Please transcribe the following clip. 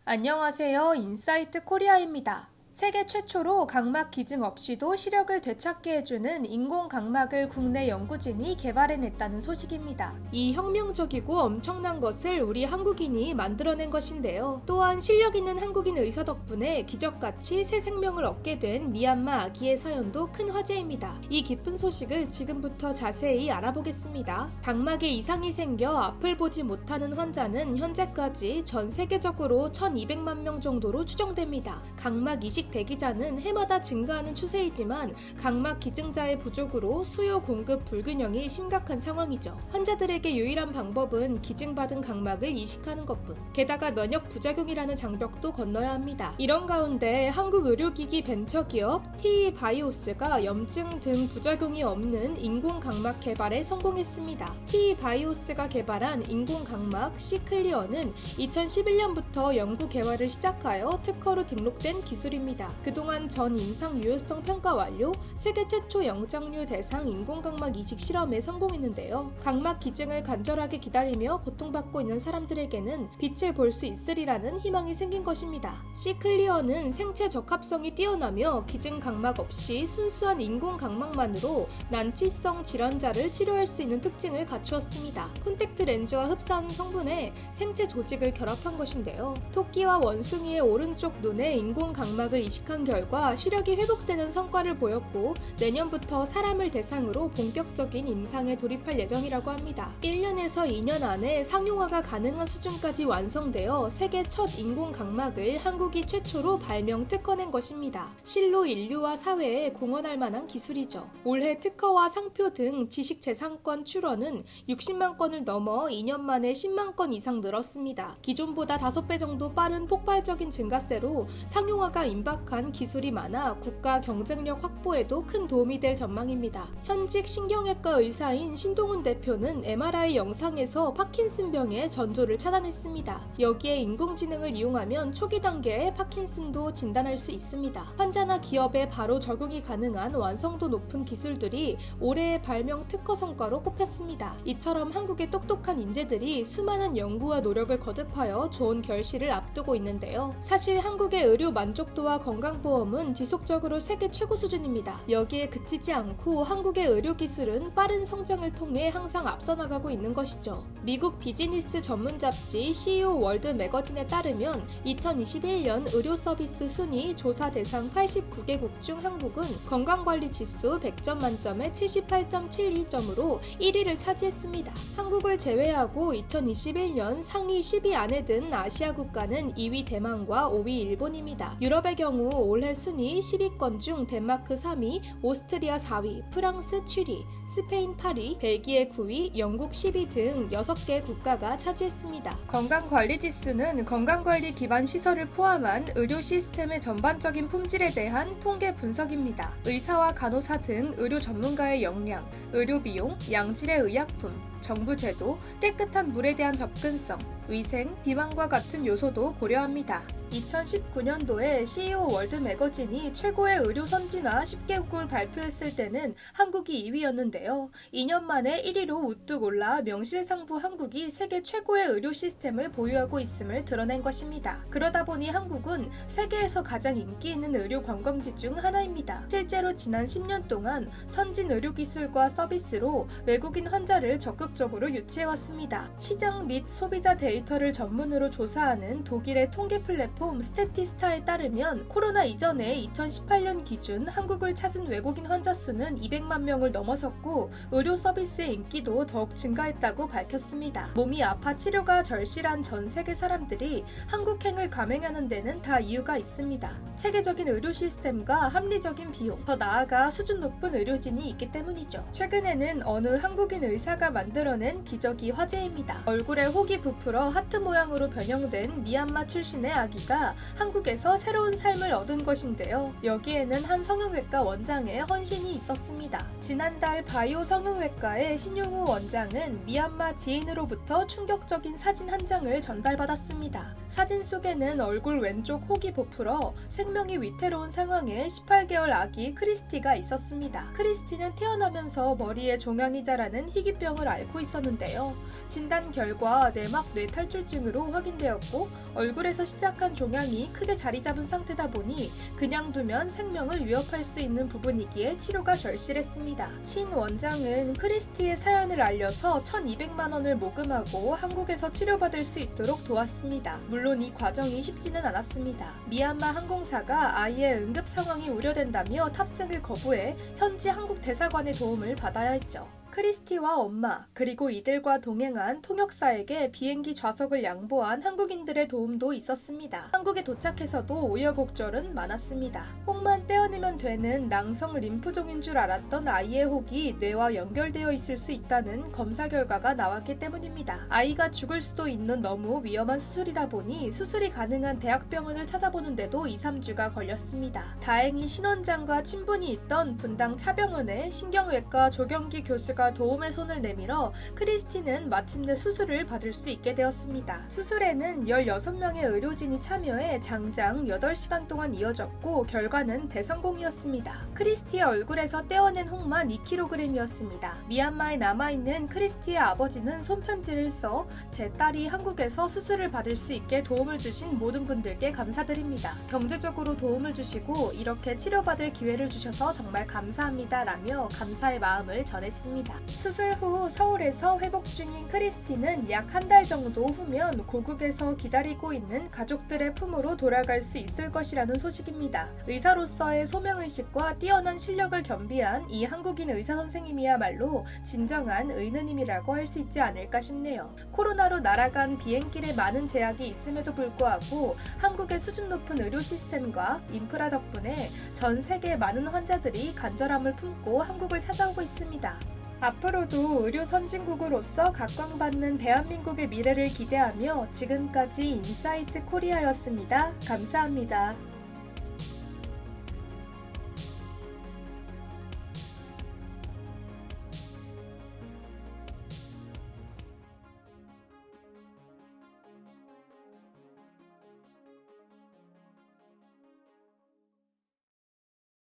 안녕하세요. 인사이트 코리아입니다. 세계 최초로 각막 기증 없이도 시력을 되찾게 해주는 인공 각막을 국내 연구진이 개발해냈다는 소식입니다. 이 혁명적이고 엄청난 것을 우리 한국인이 만들어낸 것인데요. 또한 실력 있는 한국인 의사 덕분에 기적같이 새 생명을 얻게 된 미얀마 아기의 사연도 큰 화제입니다. 이 기쁜 소식을 지금부터 자세히 알아보겠습니다. 각막에 이상이 생겨 앞을 보지 못하는 환자는 현재까지 전 세계적으로 1200만 명 정도로 추정됩니다. 각막 이식 대기자는 해마다 증가하는 추세이지만 각막 기증자의 부족으로 수요 공급 불균형이 심각한 상황이죠. 환자들에게 유일한 방법은 기증받은 각막을 이식하는 것뿐. 게다가 면역 부작용이라는 장벽도 건너야 합니다. 이런 가운데 한국 의료기기 벤처기업 TE바이오스가 염증 등 부작용이 없는 인공 각막 개발에 성공했습니다. TE바이오스가 개발한 인공 각막 C클리어는 2011년부터 연구 개발을 시작하여 특허로 등록된 기술입니다. 그동안 전 임상 유효성 평가 완료, 세계 최초 영장류 대상 인공각막 이식 실험에 성공했는데요. 각막 기증을 간절하게 기다리며 고통받고 있는 사람들에게는 빛을 볼 수 있으리라는 희망이 생긴 것입니다. C클리어는 생체 적합성이 뛰어나며 기증 각막 없이 순수한 인공각막만으로 난치성 질환자를 치료할 수 있는 특징을 갖추었습니다. 콘택트 렌즈와 흡사한 성분에 생체 조직을 결합한 것인데요. 토끼와 원숭이의 오른쪽 눈에 인공각막을 이식한 결과 시력이 회복되는 성과를 보였고 내년부터 사람을 대상으로 본격적인 임상에 돌입할 예정이라고 합니다. 1년에서 2년 안에 상용화가 가능한 수준까지 완성되어 세계 첫 인공각막을 한국이 최초로 발명 특허낸 것입니다. 실로 인류와 사회에 공헌할 만한 기술이죠. 올해 특허와 상표 등 지식재산권 출원은 60만 건을 넘어 2년 만에 10만 건 이상 늘었습니다. 기존보다 5배 정도 빠른 폭발적인 증가세로 상용화가 임박한 기술이 많아 국가 경쟁력 확보에도 큰 도움이 될 전망입니다. 현직 신경외과 의사인 신동훈 대표는 MRI 영상에서 파킨슨병의 전조를 차단했습니다. 여기에 인공지능을 이용하면 초기 단계에 파킨슨도 진단할 수 있습니다. 환자나 기업에 바로 적용이 가능한 완성도 높은 기술들이 올해의 발명 특허 성과로 꼽혔습니다. 이처럼 한국의 똑똑한 인재들이 수많은 연구와 노력을 거듭하여 좋은 결실을 앞두고 있는데요. 사실 한국의 의료 만족도와 건강보험은 지속적으로 세계 최고 수준입니다. 여기에 그치지 않고 한국의 의료기술은 빠른 성장을 통해 항상 앞서 나가고 있는 것이죠. 미국 비즈니스 전문 잡지 CEO 월드 매거진에 따르면 2021년 의료 서비스 순위 조사 대상 89개국 중 한국은 건강관리 지수 100점 만점에 78.72점으로 1위를 차지했습니다. 한국을 제외하고 2021년 상위 10위 안에 든 아시아 국가는 2위 대만과 5위 일본입니다. 유럽의 경우 올해 순위 10위권 중 덴마크 3위, 오스트리아 4위, 프랑스 7위, 스페인 8위, 벨기에 9위, 영국 10위 등 6개 국가가 차지했습니다. 건강관리 지수는 건강관리 기반 시설을 포함한 의료 시스템의 전반적인 품질에 대한 통계 분석입니다. 의사와 간호사 등 의료 전문가의 역량, 의료 비용, 양질의 의약품, 정부 제도, 깨끗한 물에 대한 접근성, 위생, 비만과 같은 요소도 고려합니다. 2019년도에 CEO 월드 매거진이 최고의 의료 선진화 10개국을 발표했을 때는 한국이 2위였는데요. 2년 만에 1위로 우뚝 올라 명실상부 한국이 세계 최고의 의료 시스템을 보유하고 있음을 드러낸 것입니다. 그러다 보니 한국은 세계에서 가장 인기 있는 의료 관광지 중 하나입니다. 실제로 지난 10년 동안 선진 의료 기술과 서비스로 외국인 환자를 적극적으로 유치해왔습니다. 시장 및 소비자 데이터를 전문으로 조사하는 독일의 통계 플랫폼 스태티스타에 따르면 코로나 이전에 2018년 기준 한국을 찾은 외국인 환자 수는 200만 명을 넘어섰고 의료 서비스의 인기도 더욱 증가했다고 밝혔습니다. 몸이 아파 치료가 절실한 전 세계 사람들이 한국행을 감행하는 데는 다 이유가 있습니다. 체계적인 의료 시스템과 합리적인 비용, 더 나아가 수준 높은 의료진이 있기 때문이죠. 최근에는 어느 한국인 의사가 만들어낸 기적이 화제입니다. 얼굴에 혹이 부풀어 하트 모양으로 변형된 미얀마 출신의 아기가 한국에서 새로운 삶을 얻은 것인데요. 여기에는 한 성형외과 원장의 헌신이 있었습니다. 지난달 바이오 성형외과의 신용우 원장은 미얀마 지인으로부터 충격적인 사진 한 장을 전달받았습니다. 사진 속에는 얼굴 왼쪽 혹이 부풀어 생명이 위태로운 상황에 18개월 아기 크리스티가 있었습니다. 크리스티는 태어나면서 머리에 종양이 자라는 희귀병을 앓고 앓고 있었는데요. 진단 결과 내막 뇌탈출증으로 확인되었고 얼굴에서 시작한 종양이 크게 자리 잡은 상태다 보니 그냥 두면 생명을 위협할 수 있는 부분이기에 치료가 절실했습니다. 신 원장은 크리스티의 사연을 알려서 1,200만 원을 모금하고 한국에서 치료받을 수 있도록 도왔습니다. 물론 이 과정이 쉽지는 않았습니다. 미얀마 항공사가 아이의 응급 상황이 우려된다며 탑승을 거부해 현지 한국 대사관의 도움을 받아야 했죠. 크리스티와 엄마 그리고 이들과 동행한 통역사에게 비행기 좌석을 양보한 한국인들의 도움도 있었습니다. 한국에 도착해서도 우여곡절은 많았습니다. 혹만 떼어내면 되는 낭성 림프종인 줄 알았던 아이의 혹이 뇌와 연결되어 있을 수 있다는 검사 결과가 나왔기 때문입니다. 아이가 죽을 수도 있는 너무 위험한 수술이다 보니 수술이 가능한 대학병원을 찾아보는데도 2-3주가 걸렸습니다. 다행히 신원장과 친분이 있던 분당 차병원의 신경외과 조경기 교수가 도움의 손을 내밀어 크리스티는 마침내 수술을 받을 수 있게 되었습니다. 수술에는 16명의 의료진이 참여해 장장 8시간 동안 이어졌고 결과는 대성공이었습니다. 크리스티의 얼굴에서 떼어낸 혹만 2kg이었습니다. 미얀마에 남아있는 크리스티의 아버지는 손편지를 써 제 딸이 한국에서 수술을 받을 수 있게 도움을 주신 모든 분들께 감사드립니다. 경제적으로 도움을 주시고 이렇게 치료받을 기회를 주셔서 정말 감사합니다 라며 감사의 마음을 전했습니다. 수술 후 서울에서 회복 중인 크리스티는 약 한 달 정도 후면 고국에서 기다리고 있는 가족들의 품으로 돌아갈 수 있을 것이라는 소식입니다. 의사로서의 소명의식과 뛰어난 실력을 겸비한 이 한국인 의사 선생님이야말로 진정한 의느님이라고 할 수 있지 않을까 싶네요. 코로나로 날아간 비행길에 많은 제약이 있음에도 불구하고 한국의 수준 높은 의료 시스템과 인프라 덕분에 전 세계 많은 환자들이 간절함을 품고 한국을 찾아오고 있습니다. 앞으로도 의료 선진국으로서 각광받는 대한민국의 미래를 기대하며 지금까지 인사이트 코리아였습니다. 감사합니다.